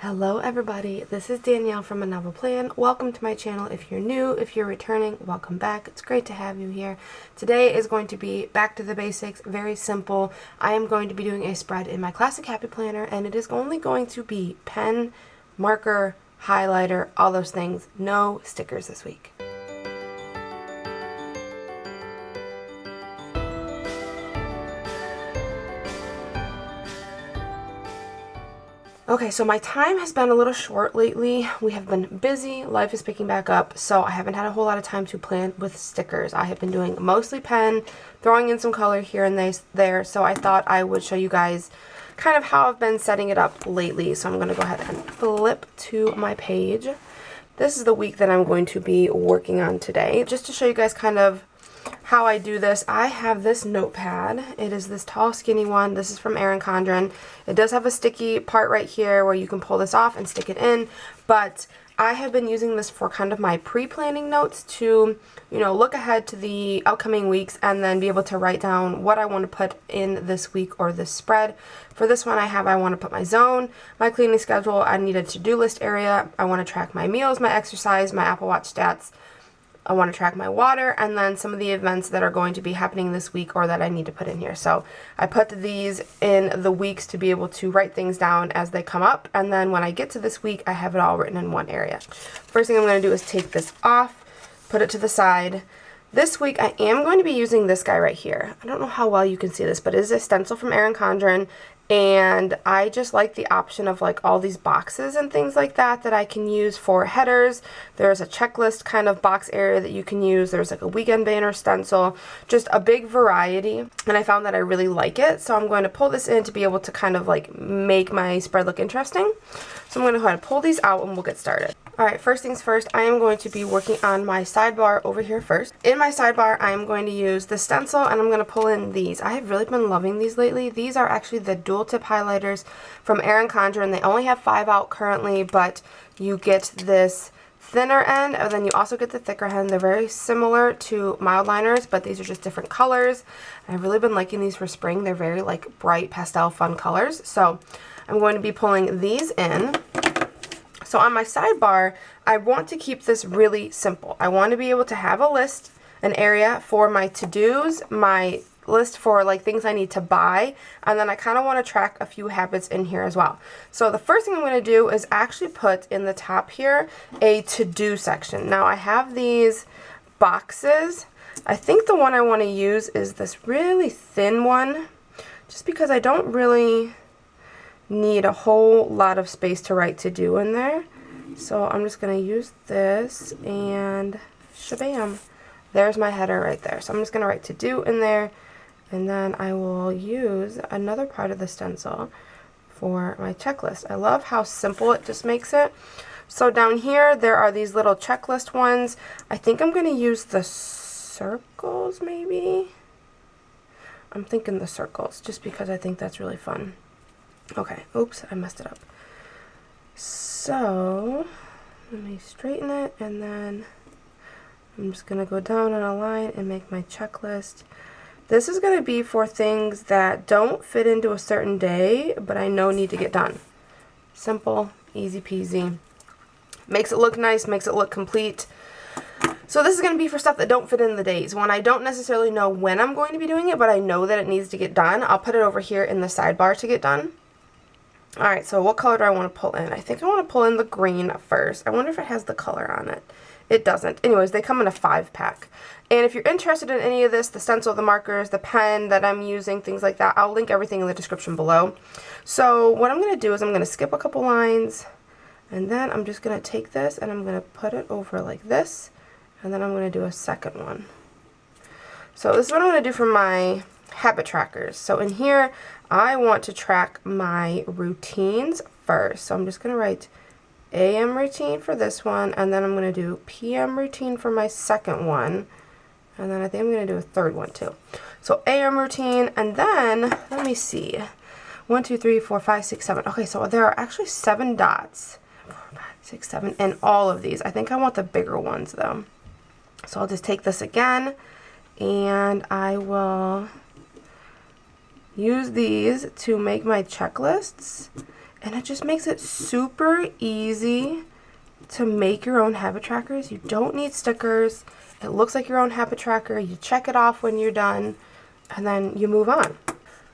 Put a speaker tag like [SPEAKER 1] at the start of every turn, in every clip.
[SPEAKER 1] Hello everybody, this is Danielle from A Novel Plan. Welcome to my channel. If you're new, if you're returning, welcome back. It's great to have you here. Today is going to be back to the basics, very simple. I am going to be doing a spread in my Classic Happy Planner, and it is only going to be pen, marker, highlighter, all those things. No stickers this week. Okay, so my time has been a little short lately. We have been busy, life is picking back up, so I haven't had a whole lot of time to plan with stickers. I have been doing mostly pen, throwing in some color here and there, so I thought I would show you guys kind of how I've been setting it up lately. So I'm going to go ahead and flip to my page. This is the week that I'm going to be working on today. Just to show you guys kind of how I do this, I have this notepad. It is this tall, skinny one. This is from Erin Condren. It does have a sticky part right here where you can pull this off and stick it in, but I have been using this for kind of my pre-planning notes to, look ahead to the upcoming weeks and then be able to write down what I want to put in this week or this spread. For this one I want to put my zone, my cleaning schedule, I need a to-do list area, I want to track my meals, my exercise, my Apple Watch stats, I want to track my water, and then some of the events that are going to be happening this week or that I need to put in here. So I put these in the weeks to be able to write things down as they come up, and then when I get to this week, I have it all written in one area. First thing I'm going to do is take this off, put it to the side. This week I am going to be using this guy right here. I don't know how well you can see this, but it is a stencil from Erin Condren. And I just like the option of like all these boxes and things like that I can use for headers. There's a checklist kind of box area that you can use. There's like a weekend banner stencil, just a big variety. And I found that I really like it. So I'm going to pull this in to be able to kind of like make my spread look interesting. So I'm going to go ahead and pull these out and we'll get started. Alright, first things first, I am going to be working on my sidebar over here first. In my sidebar, I am going to use the stencil and I'm going to pull in these. I have really been loving these lately. These are actually the dual tip highlighters from Erin Condren. They only have 5 out currently, but you get this thinner end and then you also get the thicker end. They're very similar to mild liners, but these are just different colors. I've really been liking these for spring. They're very like bright pastel fun colors. So I'm going to be pulling these in. So on my sidebar, I want to keep this really simple. I want to be able to have a list, an area for my to-dos, my list for like things I need to buy, and then I kind of want to track a few habits in here as well. So the first thing I'm going to do is actually put in the top here a to-do section. Now I have these boxes. I think the one I want to use is this really thin one, just because I don't really need a whole lot of space to write to do in there. So I'm just going to use this and shabam. There's my header right there. So I'm just going to write to do in there, and then I will use another part of the stencil for my checklist. I love how simple it just makes it. So down here there are these little checklist ones. I think I'm going to use the circles maybe. I'm thinking the circles just because I think that's really fun. Okay, oops, I messed it up. So, let me straighten it, and then I'm just going to go down on a line and make my checklist. This is going to be for things that don't fit into a certain day, but I know need to get done. Simple, easy peasy. Makes it look nice, makes it look complete. So this is going to be for stuff that don't fit in the days. When I don't necessarily know when I'm going to be doing it, but I know that it needs to get done, I'll put it over here in the sidebar to get done. Alright, so what color do I want to pull in? I think I want to pull in the green first. I wonder if it has the color on it. It doesn't. Anyways, they come in a 5-pack. And if you're interested in any of this, the stencil, the markers, the pen that I'm using, things like that, I'll link everything in the description below. So what I'm going to do is I'm going to skip a couple lines, and then I'm just going to take this and I'm going to put it over like this, and then I'm going to do a second one. So this is what I'm going to do for my habit trackers. So in here, I want to track my routines first. So I'm just going to write AM routine for this one, and then I'm going to do PM routine for my second one, and then I think I'm going to do a third one too. So AM routine, and then, let me see, 1, 2, 3, 4, 5, 6, 7. Okay, so there are actually 7 dots. 4, 5, 6, 7 in all of these. I think I want the bigger ones though. So I'll just take this again, and I will use these to make my checklists, And it just makes it super easy to make your own habit trackers. You don't need stickers. It looks like your own habit tracker. You check it off when you're done, and then you move on.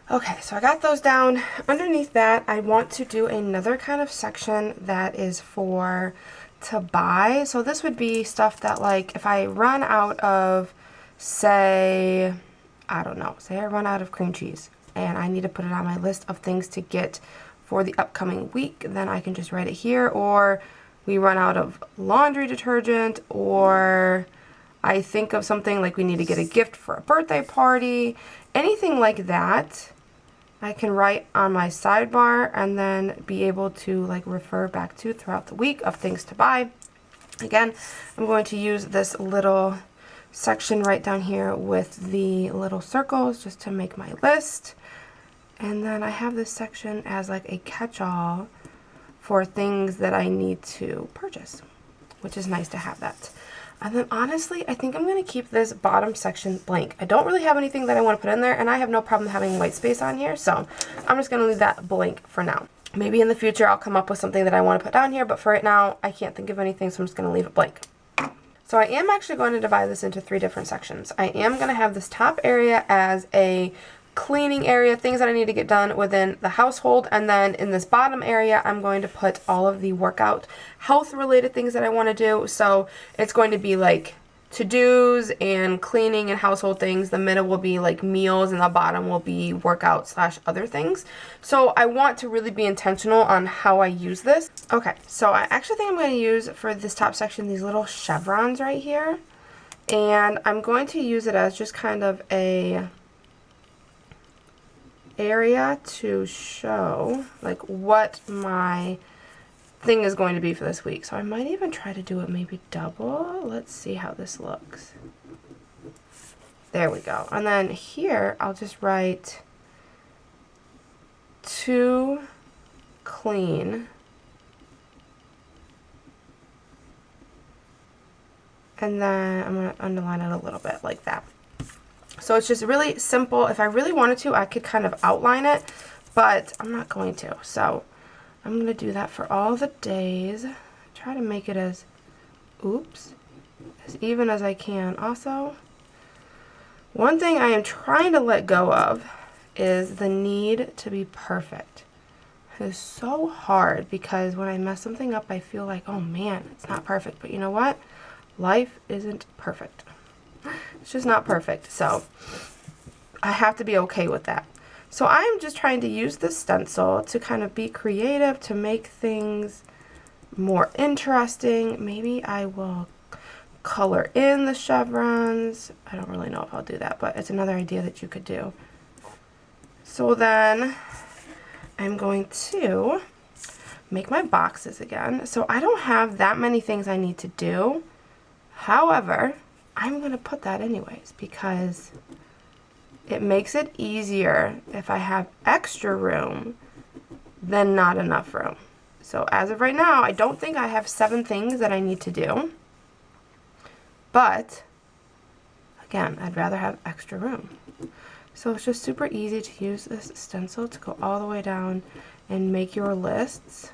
[SPEAKER 1] Okay, so I got those down. Underneath that, I want to do another kind of section that is for to buy. So this would be stuff that, like, if I run out of, say, I don't know, say I run out of cream cheese and I need to put it on my list of things to get for the upcoming week, then I can just write it here. Or we run out of laundry detergent, or I think of something like we need to get a gift for a birthday party, anything like that. I can write on my sidebar and then be able to like refer back to throughout the week of things to buy. Again, I'm going to use this little section right down here with the little circles just to make my list. And then I have this section as like a catch-all for things that I need to purchase, which is nice to have that. And then honestly, I think I'm going to keep this bottom section blank. I don't really have anything that I want to put in there, and I have no problem having white space on here, so I'm just going to leave that blank for now. Maybe in the future I'll come up with something that I want to put down here, but for right now I can't think of anything, so I'm just going to leave it blank. So I am actually going to divide this into 3 different sections. I am going to have this top area as a cleaning area, things that I need to get done within the household, and then in this bottom area I'm going to put all of the workout health related things that I want to do. So it's going to be like to-dos and cleaning and household things. The middle will be like meals, and the bottom will be workout / other things. So I want to really be intentional on how I use this. Okay, so I actually think I'm going to use for this top section these little chevrons right here, and I'm going to use it as just kind of a area to show like what my thing is going to be for this week. So I might even try to do it maybe double. Let's see how this looks. There we go. And then here I'll just write to clean, and then I'm going to underline it a little bit like that. So it's just really simple. If I really wanted to, I could kind of outline it, but I'm not going to. So I'm going to do that for all the days. Try to make it as even as I can. Also, one thing I am trying to let go of is the need to be perfect. It is so hard because when I mess something up, I feel like, oh man, it's not perfect. But you know what? Life isn't perfect. It's just not perfect, so I have to be okay with that. So I'm just trying to use this stencil to kind of be creative, to make things more interesting. Maybe I will color in the chevrons. I don't really know if I'll do that, but it's another idea that you could do. So then I'm going to make my boxes again. So I don't have that many things I need to do. However, I'm going to put that anyways because it makes it easier if I have extra room than not enough room. So as of right now, I don't think I have 7 things that I need to do. But again, I'd rather have extra room. So it's just super easy to use this stencil to go all the way down and make your lists.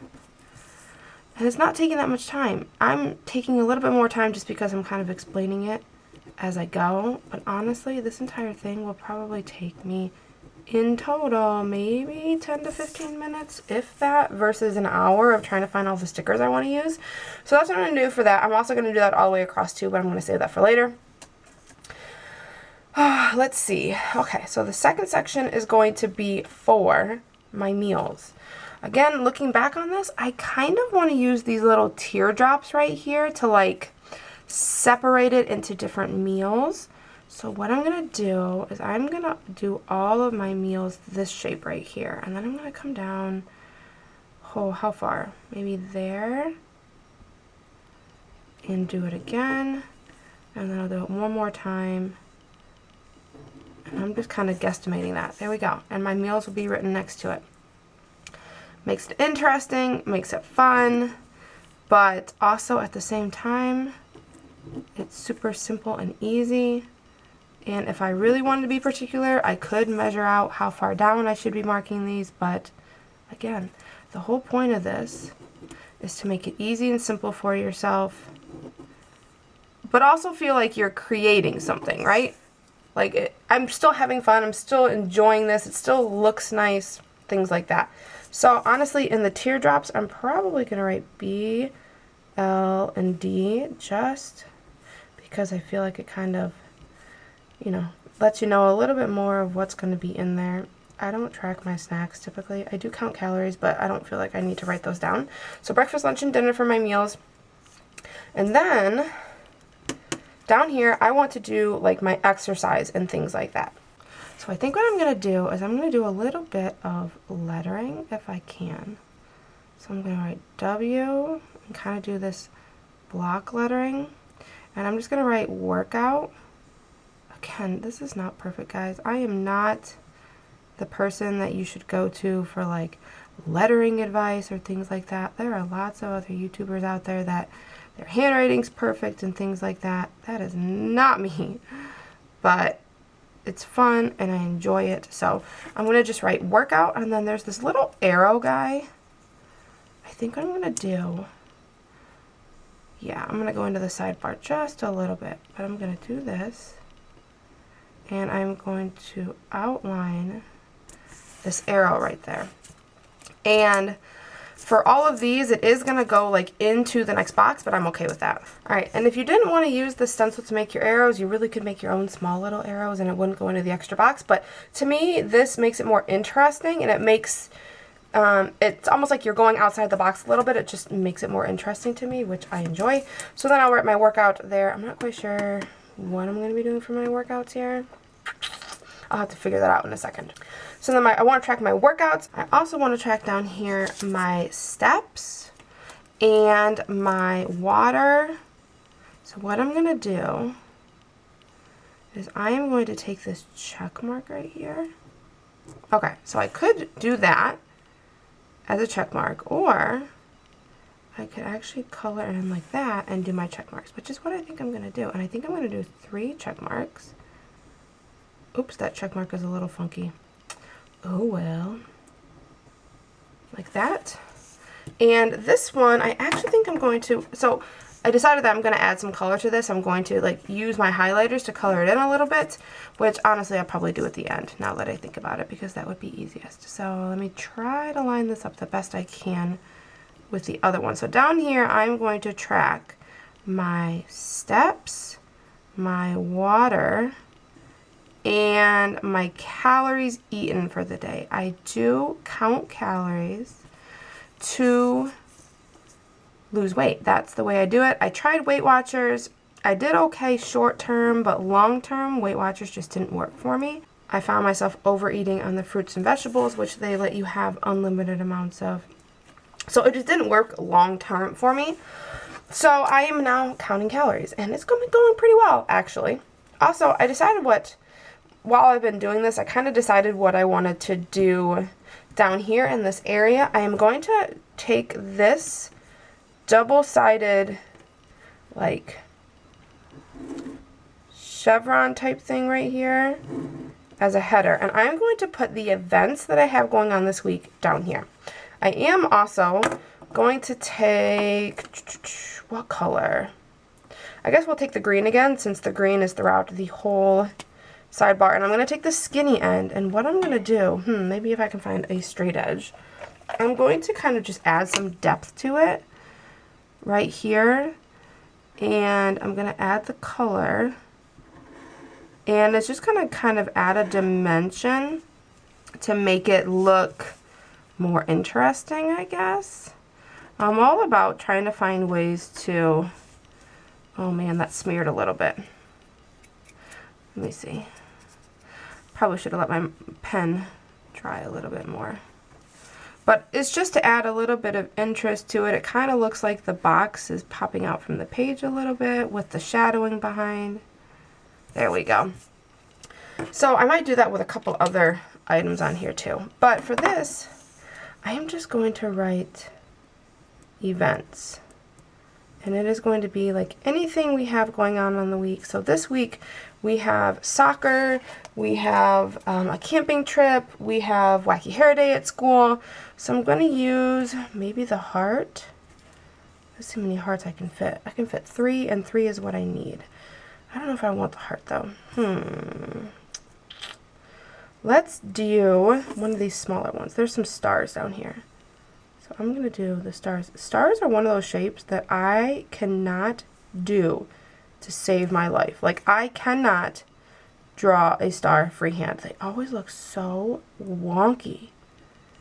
[SPEAKER 1] And it's not taking that much time. I'm taking a little bit more time just because I'm kind of explaining it as I go, but honestly this entire thing will probably take me in total maybe 10 to 15 minutes, if that, versus an hour of trying to find all the stickers I want to use. So that's what I'm going to do for that. I'm also going to do that all the way across too, but I'm going to save that for later. Let's see. Okay, so the second section is going to be for my meals. Again, looking back on this, I kind of want to use these little teardrops right here to like separate it into different meals. So what I'm going to do is I'm going to do all of my meals this shape right here. And then I'm going to come down, oh, how far? Maybe there. And do it again. And then I'll do it one more time. And I'm just kind of guesstimating that. There we go. And my meals will be written next to it. Makes it interesting, makes it fun, but also at the same time, it's super simple and easy. And if I really wanted to be particular, I could measure out how far down I should be marking these, but again, The whole point of this is to make it easy and simple for yourself, but also feel like you're creating something, right? Like, I'm still having fun, I'm still enjoying this, it still looks nice, things like that. So honestly, in the teardrops, I'm probably going to write B, L, and D, just because I feel like it kind of, you know, lets you know a little bit more of what's going to be in there. I don't track my snacks typically. I do count calories, but I don't feel like I need to write those down. So breakfast, lunch, and dinner for my meals. And then down here, I want to do like my exercise and things like that. So I think what I'm going to do is I'm going to do a little bit of lettering if I can. So I'm going to write W and kind of do this block lettering. And I'm just going to write workout. Again, this is not perfect, guys. I am not the person that you should go to for like lettering advice or things like that. There are lots of other YouTubers out there that their handwriting's perfect and things like that. That is not me, but it's fun and I enjoy it. So I'm going to just write workout, and then there's this little arrow guy. I think what I'm going to do, yeah, I'm going to go into the sidebar just a little bit, but I'm going to do this, and I'm going to outline this arrow right there. And for all of these, it is going to go like into the next box, but I'm okay with that. Alright, and if you didn't want to use the stencil to make your arrows, you really could make your own small little arrows and it wouldn't go into the extra box. But to me, this makes it more interesting, and it makes, it's almost like you're going outside the box a little bit. It just makes it more interesting to me, which I enjoy. So then I'll write my workout there. I'm not quite sure what I'm going to be doing for my workouts here. I'll have to figure that out in a second. So then I want to track my workouts. I also want to track down here my steps and my water. So what I'm going to do is I am going to take this check mark right here. Okay, so I could do that as a check mark, or I could actually color in like that and do my check marks, which is what I think I'm going to do. And I think I'm going to do 3 check marks. Oops, that check mark is a little funky. Oh well. Like that. And this one, I actually think I'm going to, so I decided that I'm going to add some color to this. I'm going to like use my highlighters to color it in a little bit, which honestly I'll probably do at the end, now that I think about it, because that would be easiest. So let me try to line this up the best I can with the other one. So down here, I'm going to track my steps, my water, and my calories eaten for the day. I do count calories to lose weight. That's the way I do it. I tried Weight Watchers. I did okay short term, but long term, Weight Watchers just didn't work for me. I found myself overeating on the fruits and vegetables, which they let you have unlimited amounts of. So it just didn't work long term for me. So I am now counting calories, and it's going pretty well, actually. Also, I decided while I've been doing this, I kind of decided what I wanted to do down here in this area. I am going to take this double-sided, like, chevron type thing right here as a header. And I'm going to put the events that I have going on this week down here. I am also going to take, what color? I guess we'll take the green again, since the green is throughout the whole sidebar. And I'm going to take the skinny end, and what I'm going to do, maybe if I can find a straight edge, I'm going to kind of just add some depth to it right here, and I'm going to add the color, and it's just going to kind of add a dimension to make it look more interesting, I guess. I'm all about trying to find ways to, oh man, that smeared a little bit. Let me see. Probably should have let my pen dry a little bit more. But it's just to add a little bit of interest to it. It kind of looks like the box is popping out from the page a little bit with the shadowing behind. There we go. So I might do that with a couple other items on here too. But for this, I am just going to write events. And it is going to be like anything we have going on the week. So this week we have soccer, we have a camping trip, we have wacky hair day at school. So I'm going to use maybe the heart. Let's see how many hearts I can fit. I can fit 3, and 3 is what I need. I don't know if I want the heart though. Let's do one of these smaller ones. There's some stars down here. So I'm going to do the stars. Stars are one of those shapes that I cannot do to save my life. Like, I cannot draw a star freehand. They always look so wonky.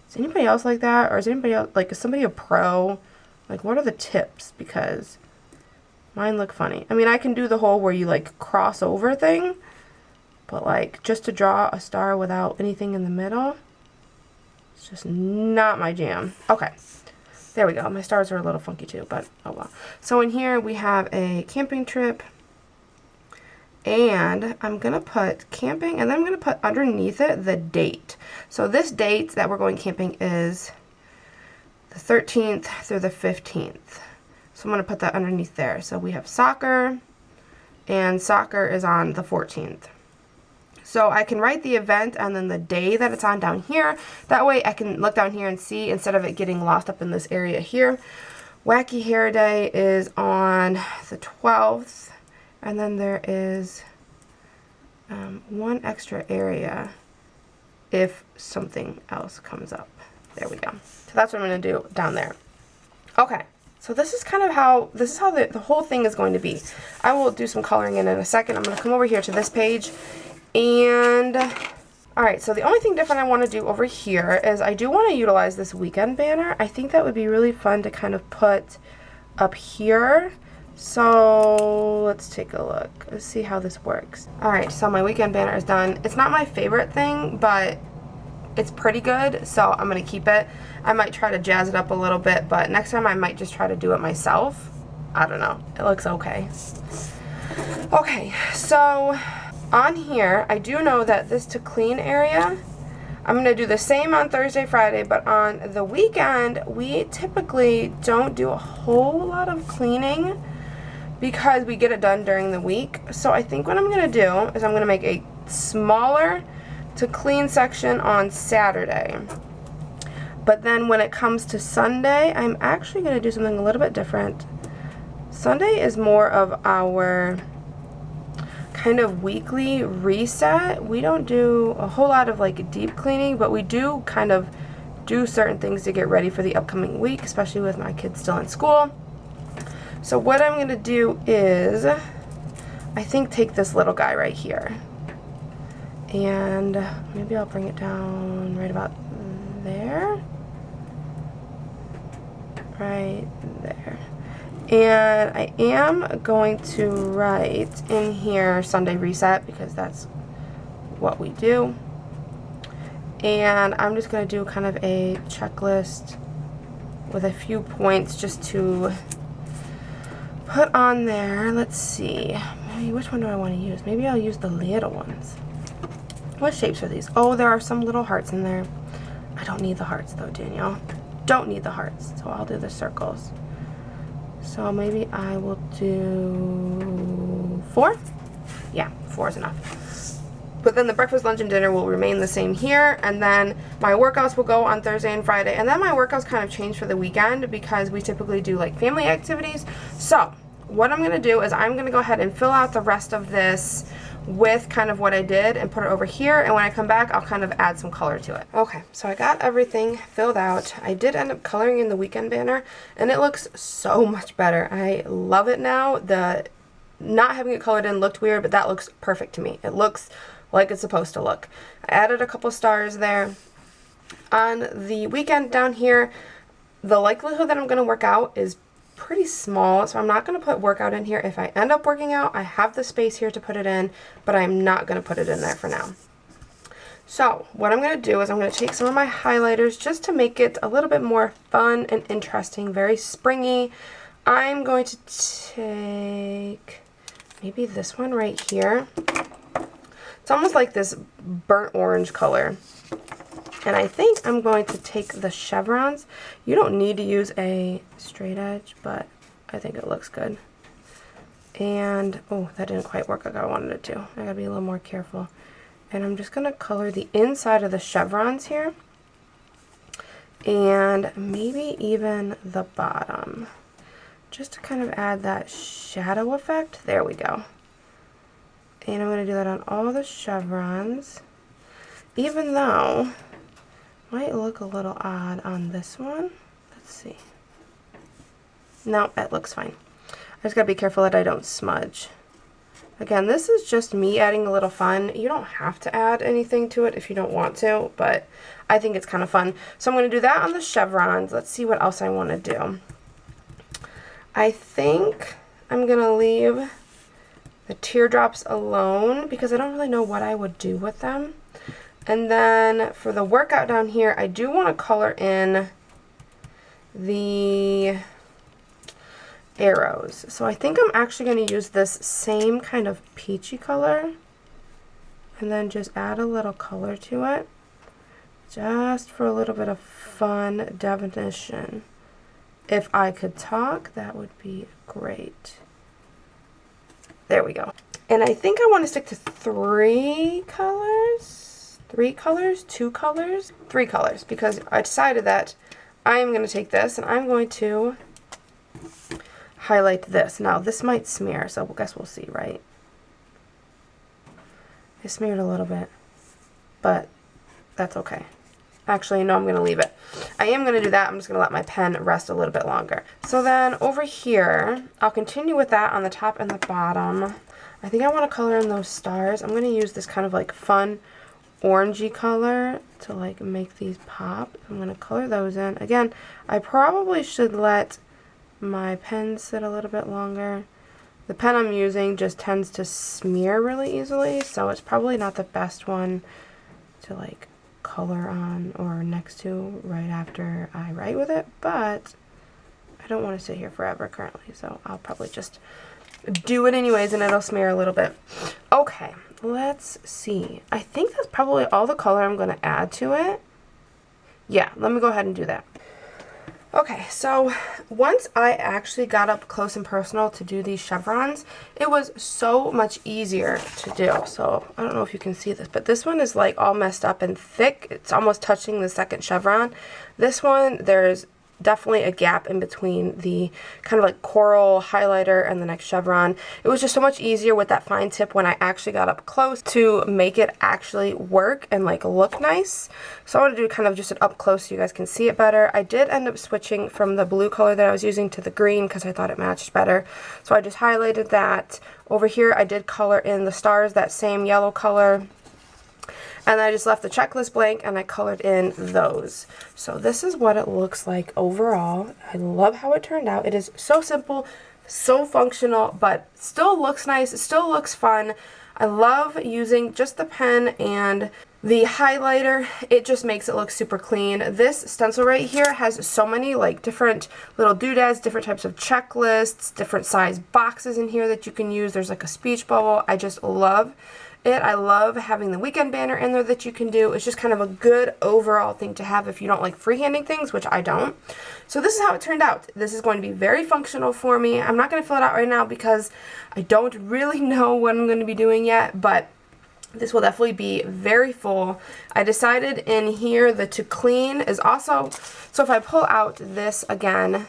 [SPEAKER 1] Is anybody else like that? Or is anybody else, like, is somebody a pro? Like, what are the tips? Because mine look funny. I mean, I can do the whole where you, like, cross over thing. But, like, just to draw a star without anything in the middle, it's just not my jam. Okay, there we go. My stars are a little funky too, but oh well. So in here we have a camping trip, and I'm going to put camping, and then I'm going to put underneath it the date. So this date that we're going camping is the 13th through the 15th. So I'm going to put that underneath there. So we have soccer, and soccer is on the 14th. So I can write the event and then the day that it's on down here. That way I can look down here and see instead of it getting lost up in this area here. Wacky Hair Day is on the 12th. And then there is one extra area if something else comes up. There we go. So that's what I'm going to do down there. Okay. So this is kind of how, the whole thing is going to be. I will do some coloring in a second. I'm going to come over here to this page. And, alright, so the only thing different I want to do over here is I do want to utilize this weekend banner. I think that would be really fun to kind of put up here. So, let's take a look. Let's see how this works. Alright, so my weekend banner is done. It's not my favorite thing, but it's pretty good, so I'm going to keep it. I might try to jazz it up a little bit, but next time I might just try to do it myself. I don't know. It looks okay. Okay, so on here, I do know that this to clean area, I'm going to do the same on Thursday, Friday, but on the weekend, we typically don't do a whole lot of cleaning because we get it done during the week. So I think what I'm going to do is I'm going to make a smaller to clean section on Saturday. But then when it comes to Sunday, I'm actually going to do something a little bit different. Sunday is more of our kind of weekly reset. We don't do a whole lot of like deep cleaning, but we do kind of do certain things to get ready for the upcoming week, especially with my kids still in school. So what I'm going to do is, I think, take this little guy right here. And maybe I'll bring it down right about there. Right there. And I am going to write in here Sunday reset because that's what we do. And I'm just going to do kind of a checklist with a few points just to put on there. Let's see. Maybe which one do I want to use? Maybe I'll use the little ones. What shapes are these? Oh, there are some little hearts in there. I don't need the hearts though, Danielle. Don't need the hearts. So I'll do the circles. So maybe I will do 4? Yeah, 4 is enough. But then the breakfast, lunch, and dinner will remain the same here. And then my workouts will go on Thursday and Friday. And then my workouts kind of change for the weekend because we typically do like family activities. So what I'm going to do is I'm going to go ahead and fill out the rest of this with kind of what I did and put it over here, and when I come back I'll kind of add some color to it. Okay, so I got everything filled out. I did end up coloring in the weekend banner and it looks so much better. I love it now. The not having it colored in looked weird, but that looks perfect to me. It looks like it's supposed to look. I added a couple stars there. On the weekend down here, the likelihood that I'm going to work out is pretty small, so I'm not going to put workout in here. If I end up working out, I have the space here to put it in, but I'm not going to put it in there for now. So what I'm going to do is I'm going to take some of my highlighters just to make it a little bit more fun and interesting, very springy. I'm going to take maybe this one right here. It's almost like this burnt orange color. And I think I'm going to take the chevrons. You don't need to use a straight edge, but I think it looks good. And, oh, that didn't quite work like I wanted it to. I gotta be a little more careful. And I'm just gonna color the inside of the chevrons here. And maybe even the bottom. Just to kind of add that shadow effect. There we go. And I'm gonna do that on all the chevrons. Even though, it might look a little odd on this one. Let's see. No, it looks fine. I just gotta be careful that I don't smudge. Again, this is just me adding a little fun. You don't have to add anything to it if you don't want to, but I think it's kind of fun. So I'm gonna do that on the chevrons. Let's see what else I wanna do. I think I'm gonna leave the teardrops alone because I don't really know what I would do with them. And then for the workout down here, I do want to color in the arrows. So I think I'm actually going to use this same kind of peachy color and then just add a little color to it just for a little bit of fun definition. If I could talk, that would be great. There we go. And I think I want to stick to 3 colors. 3 colors? 2 colors? 3 colors, because I decided that I'm going to take this and I'm going to highlight this. Now, this might smear, so I guess we'll see, right? I smeared a little bit, but that's okay. Actually, no, I'm going to leave it. I am going to do that. I'm just going to let my pen rest a little bit longer. So then over here, I'll continue with that on the top and the bottom. I think I want to color in those stars. I'm going to use this kind of like fun orangey color to like make these pop. I'm going to color those in. Again, I probably should let my pen sit a little bit longer. The pen I'm using just tends to smear really easily, so it's probably not the best one to like color on or next to right after I write with it, but I don't want to sit here forever currently, so I'll probably just do it anyways and it'll smear a little bit. Okay, let's see. I think that's probably all the color I'm going to add to it. Yeah, let me go ahead and do that. Okay, so once I actually got up close and personal to do these chevrons, it was so much easier to do. So I don't know if you can see this, but this one is like all messed up and thick. It's almost touching the second chevron. This one, there's definitely a gap in between the kind of like coral highlighter and the next chevron. It was just so much easier with that fine tip when I actually got up close to make it actually work and like look nice. So I want to do kind of just an up close so you guys can see it better. I did end up switching from the blue color that I was using to the green because I thought it matched better. So I just highlighted that. Over here I did color in the stars that same yellow color. And I just left the checklist blank and I colored in those. So this is what it looks like overall. I love how it turned out. It is so simple, so functional, but still looks nice. It still looks fun. I love using just the pen and the highlighter. It just makes it look super clean. This stencil right here has so many like different little doodads, different types of checklists, different size boxes in here that you can use. There's like a speech bubble. I just love it. I love having the weekend banner in there that you can do. It's just kind of a good overall thing to have if you don't like freehanding things, which I don't. So this is how it turned out. This is going to be very functional for me. I'm not going to fill it out right now because I don't really know what I'm going to be doing yet, but this will definitely be very full. I decided in here the to clean is also, so if I pull out this again,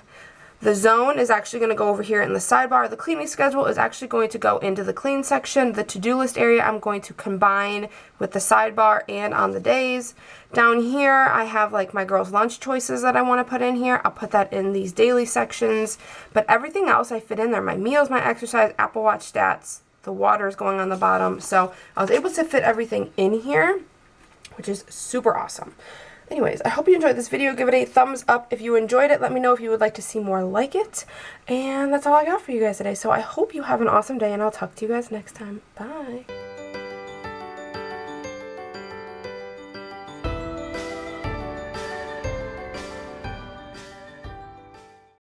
[SPEAKER 1] the zone is actually going to go over here in the sidebar. The cleaning schedule is actually going to go into the clean section. The to-do list area I'm going to combine with the sidebar and on the days. Down here I have like my girls' lunch choices that I want to put in here. I'll put that in these daily sections. But everything else I fit in there. My meals, my exercise, Apple Watch stats. The water is going on the bottom. So I was able to fit everything in here, which is super awesome. Anyways, I hope you enjoyed this video. Give it a thumbs up if you enjoyed it. Let me know if you would like to see more like it. And that's all I got for you guys today. So I hope you have an awesome day, and I'll talk to you guys next time. Bye.